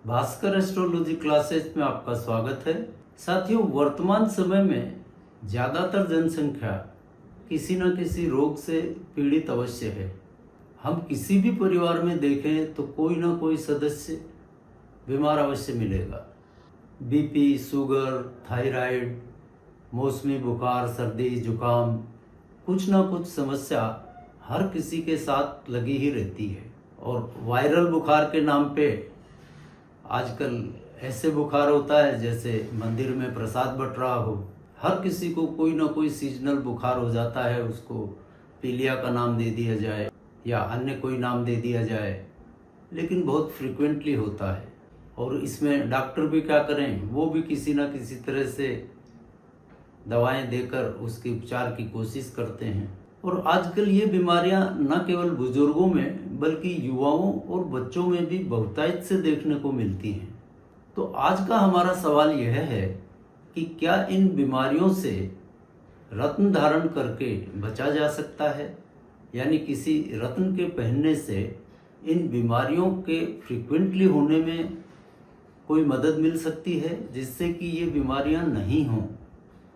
Bhaskar astrology classes में आपका स्वागत है। साथियों, वर्तमान समय में ज़्यादातर जनसंख्या किसी न किसी रोग से पीड़ित अवश्य है। हम किसी भी परिवार में देखें तो कोई ना कोई सदस्य बीमार अवश्य मिलेगा। बीपी, शुगर, थायराइड, मौसमी बुखार, सर्दी, जुकाम, कुछ ना कुछ समस्या हर किसी के साथ लगी ही रहती है। और वायरल बुखार के नाम पे आजकल ऐसे बुखार होता है जैसे मंदिर में प्रसाद बट रहा हो। हर किसी को कोई ना कोई सीजनल बुखार हो जाता है, उसको पीलिया का नाम दे दिया जाए या अन्य कोई नाम दे दिया जाए, लेकिन बहुत फ्रिक्वेंटली होता है। और इसमें डॉक्टर भी क्या करें, वो भी किसी न किसी तरह से दवाएं देकर उसके उपचार की कोशिश करते हैं। और आजकल ये बीमारियां न केवल बुजुर्गों में बल्कि युवाओं और बच्चों में भी बहुतायत से देखने को मिलती हैं। तो आज का हमारा सवाल यह है कि क्या इन बीमारियों से रत्न धारण करके बचा जा सकता है, यानी किसी रत्न के पहनने से इन बीमारियों के फ्रिक्वेंटली होने में कोई मदद मिल सकती है जिससे कि ये बीमारियां नहीं हों।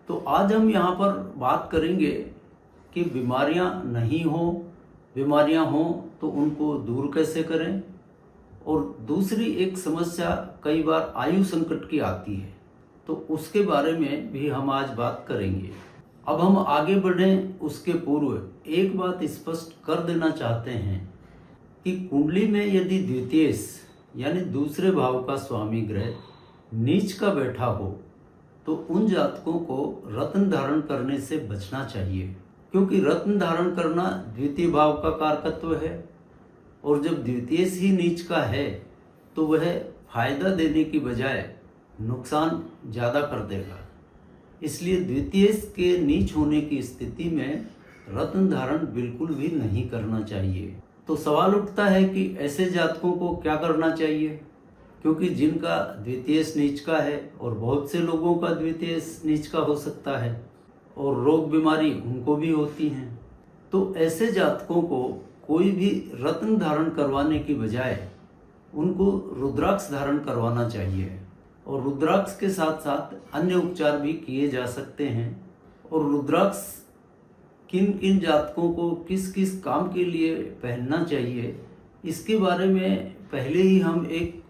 तो आज हम यहाँ पर बात करेंगे कि बीमारियां नहीं हों, बीमारियां हों तो उनको दूर कैसे करें। और दूसरी एक समस्या कई बार आयु संकट की आती है, तो उसके बारे में भी हम आज बात करेंगे। अब हम आगे बढ़ें उसके पूर्व एक बात स्पष्ट कर देना चाहते हैं कि कुंडली में यदि द्वितीयेश यानी दूसरे भाव का स्वामी ग्रह नीच का बैठा हो तो उन जातकों को रत्न धारण करने से बचना चाहिए, क्योंकि रत्न धारण करना द्वितीय भाव का कारकत्व है। और जब द्वितीयेश ही नीच का है तो वह फायदा देने की बजाय नुकसान ज़्यादा कर देगा। इसलिए द्वितीयेश के नीच होने की स्थिति में रत्न धारण बिल्कुल भी नहीं करना चाहिए। तो सवाल उठता है कि ऐसे जातकों को क्या करना चाहिए, क्योंकि जिनका द्वितीयेश नीच का है और बहुत से लोगों का द्वितीयेश नीच का हो सकता है और रोग बीमारी उनको भी होती हैं। तो ऐसे जातकों को कोई भी रत्न धारण करवाने की बजाय उनको रुद्राक्ष धारण करवाना चाहिए। और रुद्राक्ष के साथ साथ अन्य उपचार भी किए जा सकते हैं। और रुद्राक्ष किन किन जातकों को किस किस काम के लिए पहनना चाहिए, इसके बारे में पहले ही हम एक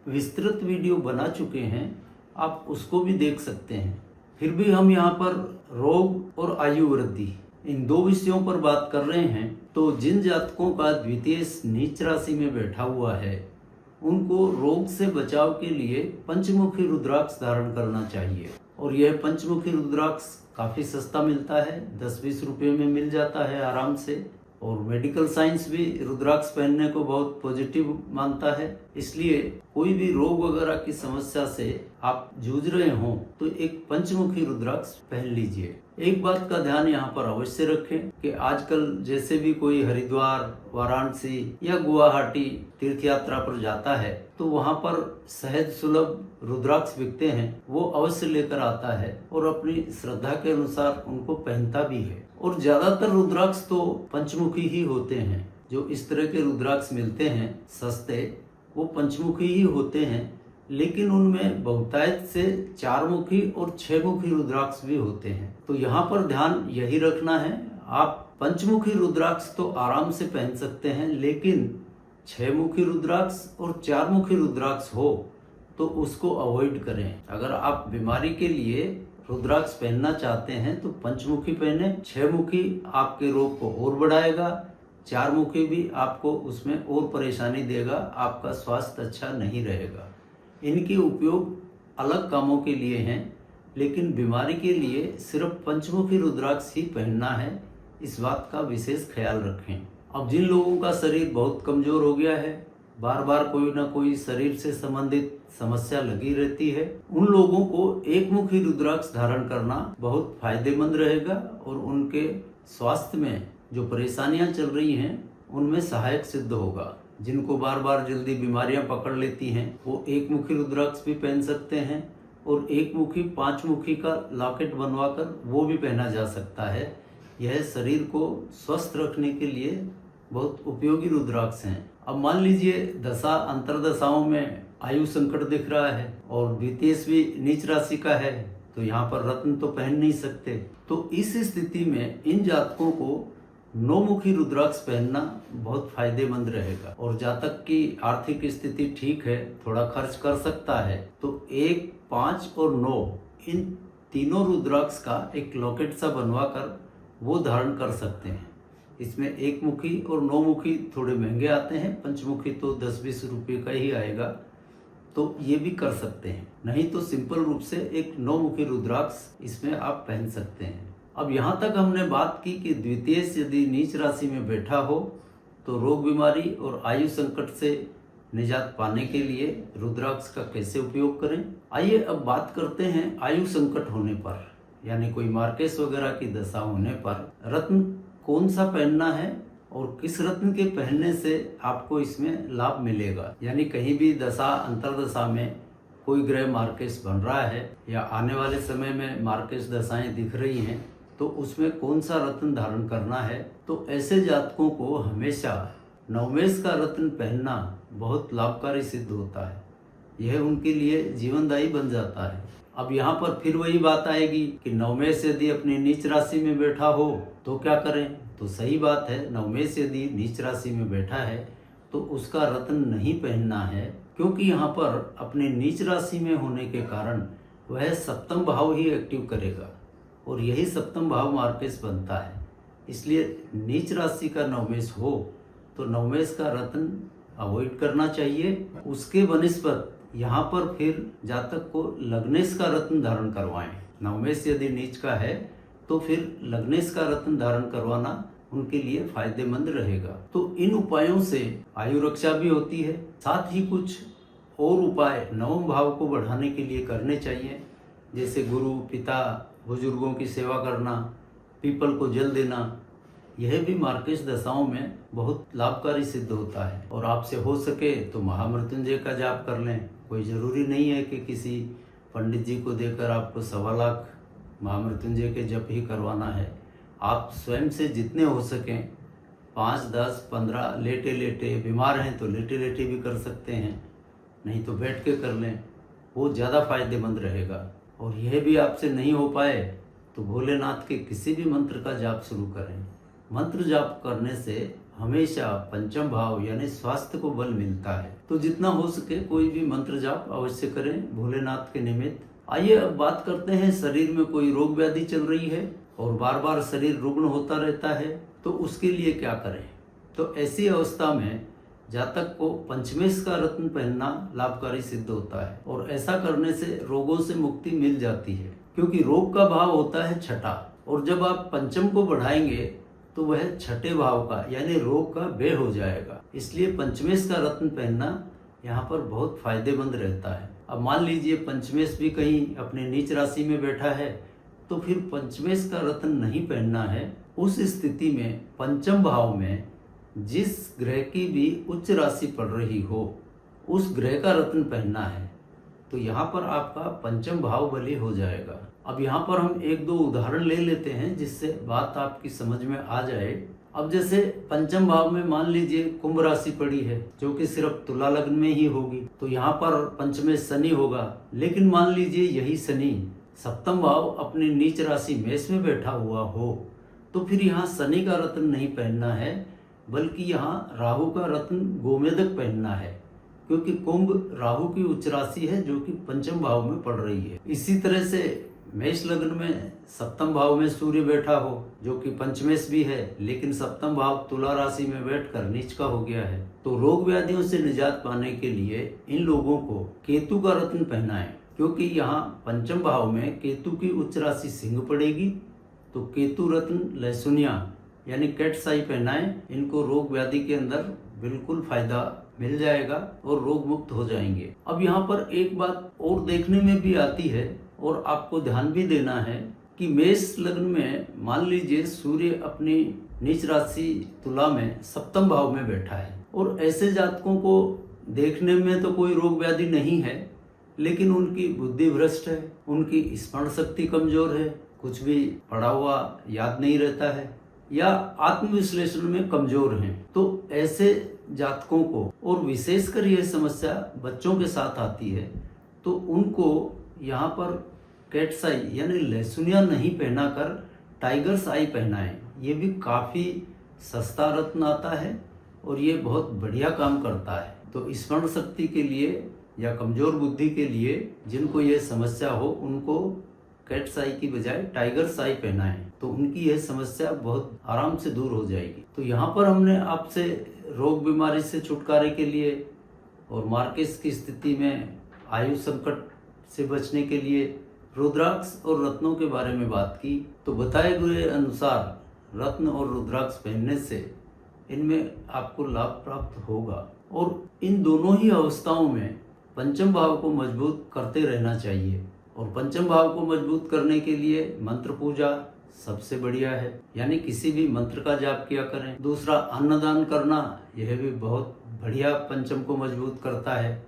विस्तृत वीडियो बना चुके हैं, आप उसको भी देख सकते हैं। फिर भी हम यहाँ पर रोग और आयु वृद्धि इन दो विषयों पर बात कर रहे हैं। तो जिन जातकों का द्वितीयेश नीच राशि में बैठा हुआ है उनको रोग से बचाव के लिए पंचमुखी रुद्राक्ष धारण करना चाहिए। और यह पंचमुखी रुद्राक्ष काफ़ी सस्ता मिलता है, 10-20 रुपये में मिल जाता है आराम से। और मेडिकल साइंस भी रुद्राक्ष पहनने को बहुत पॉजिटिव मानता है। इसलिए कोई भी रोग वगैरह की समस्या से आप जूझ रहे हो तो एक पंचमुखी रुद्राक्ष पहन लीजिए। एक बात का ध्यान यहाँ पर अवश्य रखें कि आजकल जैसे भी कोई हरिद्वार, वाराणसी या गुवाहाटी तीर्थ यात्रा पर जाता है तो वहाँ पर सहज सुलभ रुद्राक्ष बिकते हैं, वो अवश्य लेकर आता है और अपनी श्रद्धा के अनुसार उनको पहनता भी है। और ज्यादातर रुद्राक्ष तो पंचमुखी ही होते हैं। जो इस तरह के रुद्राक्ष मिलते हैं सस्ते, वो पंचमुखी ही होते हैं, लेकिन उनमें बहुतायत से 4 मुखी और 6 मुखी रुद्राक्ष भी होते हैं। तो यहाँ पर ध्यान यही रखना है, आप पंचमुखी रुद्राक्ष तो आराम से पहन सकते हैं, लेकिन 6 मुखी रुद्राक्ष और 4 मुखी रुद्राक्ष हो तो उसको अवॉइड करें। अगर आप बीमारी के लिए रुद्राक्ष पहनना चाहते हैं तो पंचमुखी पहने। 6 मुखी आपके रोग को और बढ़ाएगा, 4 मुखी भी आपको उसमें और परेशानी देगा, आपका स्वास्थ्य अच्छा नहीं रहेगा। इनके उपयोग अलग कामों के लिए हैं, लेकिन बीमारी के लिए सिर्फ पंचमुखी रुद्राक्ष ही पहनना है, इस बात का विशेष ख्याल रखें। अब जिन लोगों का शरीर बहुत कमजोर हो गया है, बार बार कोई ना कोई शरीर से संबंधित समस्या लगी रहती है, उन लोगों को एक मुखी रुद्राक्ष धारण करना बहुत फायदेमंद रहेगा और उनके स्वास्थ्य में जो परेशानियां चल रही हैं उनमें सहायक सिद्ध होगा। जिनको बार बार जल्दी बीमारियां पकड़ लेती हैं वो एक मुखी रुद्राक्ष भी पहन सकते हैं। और एक मुखी 5 मुखी का लॉकेट बनवाकर वो भी पहना जा सकता है। यह शरीर को स्वस्थ रखने के लिए बहुत उपयोगी रुद्राक्ष हैं। अब मान लीजिए दशा अंतरदशाओं में आयु संकट दिख रहा है और द्वितीय भी नीच राशि का है, तो यहाँ पर रत्न तो पहन नहीं सकते। तो इस स्थिति में इन जातकों को 9 मुखी रुद्राक्ष पहनना बहुत फायदेमंद रहेगा। और जातक की आर्थिक स्थिति ठीक है, थोड़ा खर्च कर सकता है, तो 1, 5 और 9 इन तीनों रुद्राक्ष का एक लॉकेट सा बनवा कर वो धारण कर सकते हैं। इसमें 1 मुखी और 9 मुखी थोड़े महंगे आते हैं, पंचमुखी तो 10-20 रुपये का ही आएगा, तो ये भी कर सकते हैं। नहीं तो सिंपल रूप से एक 9 मुखी रुद्राक्ष इसमें आप पहन सकते हैं। अब यहाँ तक हमने बात की कि द्वितीय यदि नीच राशि में बैठा हो तो रोग बीमारी और आयु संकट से निजात पाने के लिए रुद्राक्ष का कैसे उपयोग करें। आइए अब बात करते हैं आयु संकट होने पर, यानी कोई मार्केस वगैरह की दशा होने पर रत्न कौन सा पहनना है और किस रत्न के पहनने से आपको इसमें लाभ मिलेगा। यानी कहीं भी दशा अंतरदशा में कोई ग्रह मार्केस बन रहा है या आने वाले समय में मार्केस दशाएं दिख रही हैं, तो उसमें कौन सा रत्न धारण करना है। तो ऐसे जातकों को हमेशा नवमेश का रत्न पहनना बहुत लाभकारी सिद्ध होता है, यह उनके लिए जीवनदायी बन जाता है। अब यहाँ पर फिर वही बात आएगी कि नवमेश यदि अपनी नीच राशि में बैठा हो तो क्या करें। तो सही बात है, नवमेश यदि नीच राशि में बैठा है तो उसका रत्न नहीं पहनना है, क्योंकि यहाँ पर अपने नीच राशि में होने के कारण वह सप्तम भाव ही एक्टिव करेगा और यही सप्तम भाव मार्केस बनता है। इसलिए नीच राशि का नवमेश हो तो नवमेश का रत्न अवॉइड करना चाहिए। उसके बनिस्पत यहाँ पर फिर जातक को लग्नेश का रत्न धारण करवाएं। नवमेश यदि नीच का है तो फिर लग्नेश का रत्न धारण करवाना उनके लिए फायदेमंद रहेगा। तो इन उपायों से आयु रक्षा भी होती है, साथ ही कुछ और उपाय नवम भाव को बढ़ाने के लिए करने चाहिए, जैसे गुरु पिता बुजुर्गों की सेवा करना, पीपल को जल देना। यह भी मार्केस दशाओं में बहुत लाभकारी सिद्ध होता है। और आपसे हो सके तो महामृत्युंजय का जाप कर लें। कोई ज़रूरी नहीं है कि किसी पंडित जी को देकर आपको 1.25 लाख महामृत्युंजय के जप ही करवाना है। आप स्वयं से जितने हो सकें 5, 10, 15 लेटे लेटे, बीमार हैं तो लेटे लेटे भी कर सकते हैं, नहीं तो बैठ के कर लें, वो ज़्यादा फायदेमंद रहेगा। और यह भी आपसे नहीं हो पाए तो भोलेनाथ के किसी भी मंत्र का जाप शुरू करें। मंत्र जाप करने से हमेशा पंचम भाव यानी स्वास्थ्य को बल मिलता है। तो जितना हो सके कोई भी मंत्र जाप अवश्य करें भोलेनाथ के निमित्त। आइए अब बात करते हैं, शरीर में कोई रोग व्याधि चल रही है और बार बार शरीर रुग्ण होता रहता है, तो उसके लिए क्या करें। तो ऐसी अवस्था में जातक को पंचमेश का रत्न पहनना लाभकारी सिद्ध होता है और ऐसा करने से रोगों से मुक्ति मिल जाती है, क्योंकि रोग का भाव होता है छठा और जब आप पंचम को बढ़ाएंगे तो वह छठे भाव का यानी रोग का व्यय हो जाएगा। इसलिए पंचमेश का रत्न पहनना यहाँ पर बहुत फायदेमंद रहता है। अब मान लीजिए पंचमेश भी कहीं अपने नीच राशि में बैठा है तो फिर पंचमेश का रत्न नहीं पहनना है। उस स्थिति में पंचम भाव में जिस ग्रह की भी उच्च राशि पड़ रही हो उस ग्रह का रत्न पहनना है, तो यहाँ पर आपका पंचम भाव बली हो जाएगा। अब यहाँ पर हम 1-2 उदाहरण ले लेते हैं जिससे बात आपकी समझ में आ जाए। अब जैसे पंचम भाव में मान लीजिए कुंभ राशि पड़ी है जो कि सिर्फ तुला लग्न में ही होगी, तो यहाँ पर पंचमेश शनि होगा। लेकिन मान लीजिए यही शनि सप्तम भाव अपनी नीच राशि मेष में बैठा हुआ हो, तो फिर यहाँ शनि का रत्न नहीं पहनना है, बल्कि यहाँ राहु का रत्न गोमेदक पहनना है, क्योंकि कुंभ राहु की उच्च राशि है जो कि पंचम भाव में पड़ रही है। इसी तरह से मेष लग्न में सप्तम भाव में सूर्य बैठा हो जो कि पंचमेश भी है, लेकिन सप्तम भाव तुला राशि में बैठकर नीच का हो गया है, तो रोग व्याधियों से निजात पाने के लिए इन लोगों को केतु का रत्न पहनाएं, क्योंकि यहाँ पंचम भाव में केतु की उच्च राशि सिंह पड़ेगी। तो केतु रत्न लहसुनिया यानी कैटसाई पहनाएं। इनको रोग व्याधि के अंदर बिल्कुल फायदा मिल जाएगा और रोग मुक्त हो जाएंगे। अब यहाँ पर एक बात और देखने में भी आती है और आपको ध्यान भी देना है कि मेष लग्न में मान लीजिए सूर्य अपनी नीच राशि तुला में सप्तम भाव में बैठा है और ऐसे जातकों को देखने में तो कोई रोग व्याधि नहीं है, लेकिन उनकी बुद्धि भ्रष्ट है, उनकी स्मरण शक्ति कमजोर है, कुछ भी पढ़ा हुआ याद नहीं रहता है या आत्मविश्लेषण में कमजोर हैं। तो ऐसे जातकों को, और विशेषकर यह समस्या बच्चों के साथ आती है, तो उनको यहाँ पर कैट्स आई यानी लहसुनिया नहीं पहनाकर टाइगर्स आई पहनाएं। ये भी काफ़ी सस्ता रत्न आता है और ये बहुत बढ़िया काम करता है। तो स्मरण शक्ति के लिए या कमजोर बुद्धि के लिए जिनको ये समस्या हो, उनको कैट्स आई की बजाय टाइगर्स आई पहनाएं, तो उनकी यह समस्या बहुत आराम से दूर हो जाएगी। तो यहाँ पर हमने आपसे रोग बीमारी से छुटकारे के लिए और मार्केस की स्थिति में आयु संकट से बचने के लिए रुद्राक्ष और रत्नों के बारे में बात की। तो बताए गए अनुसार रत्न और रुद्राक्ष पहनने से इनमें आपको लाभ प्राप्त होगा, और इन दोनों ही अवस्थाओं में पंचम भाव को मजबूत करते रहना चाहिए। और पंचम भाव को मजबूत करने के लिए मंत्र पूजा सबसे बढ़िया है, यानी किसी भी मंत्र का जाप किया करें। दूसरा, अन्नदान करना, यह भी बहुत बढ़िया पंचम को मजबूत करता है।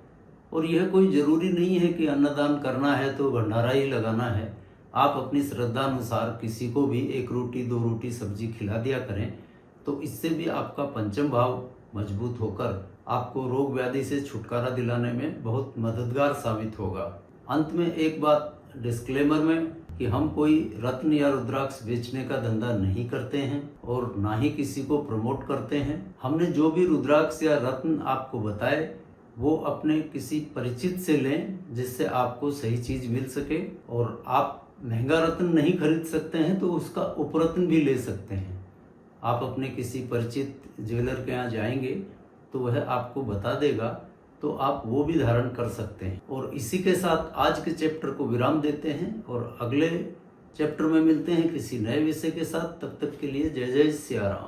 और यह कोई जरूरी नहीं है कि अन्नदान करना है तो भंडारा ही लगाना है। आप अपनी श्रद्धा अनुसार किसी को भी 1 रोटी 2 रोटी सब्जी खिला दिया करें, तो इससे भी आपका पंचम भाव मजबूत होकर आपको रोग व्याधि से छुटकारा दिलाने में बहुत मददगार साबित होगा। अंत में एक बात डिस्क्लेमर में कि हम कोई रत्न या रुद्राक्ष बेचने का धंधा नहीं करते हैं और ना ही किसी को प्रमोट करते हैं। हमने जो भी रुद्राक्ष या रत्न आपको बताए वो अपने किसी परिचित से लें, जिससे आपको सही चीज मिल सके। और आप महंगा रत्न नहीं खरीद सकते हैं तो उसका उपरत्न भी ले सकते हैं। आप अपने किसी परिचित ज्वेलर के यहाँ जाएंगे तो वह आपको बता देगा, तो आप वो भी धारण कर सकते हैं। और इसी के साथ आज के चैप्टर को विराम देते हैं और अगले चैप्टर में मिलते हैं किसी नए विषय के साथ। तब तक के लिए जय जय सिया राम।